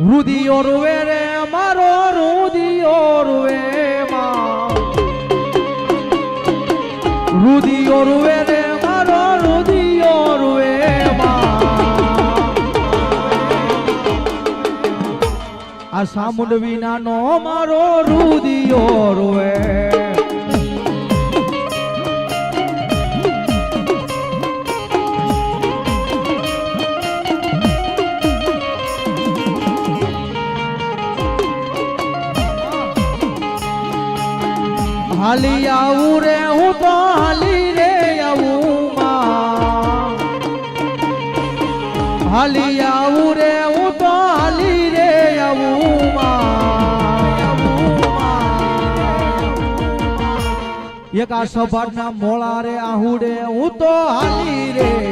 રુદિયો રૂવે રે મારો રુદિયો રૂવે માં રુદિયો રૂવે રે મારો રુદિયો રૂવે માં આ સામુંડ વિનાનો મારો રુદિયો રૂવે હાલી આવું રે હું તો હાલી રે આવું માં હાલી આવું રે હું તો હાલી રે આવું માં એક આ સભાના મોળા રે આહુડે હું તો હાલી રે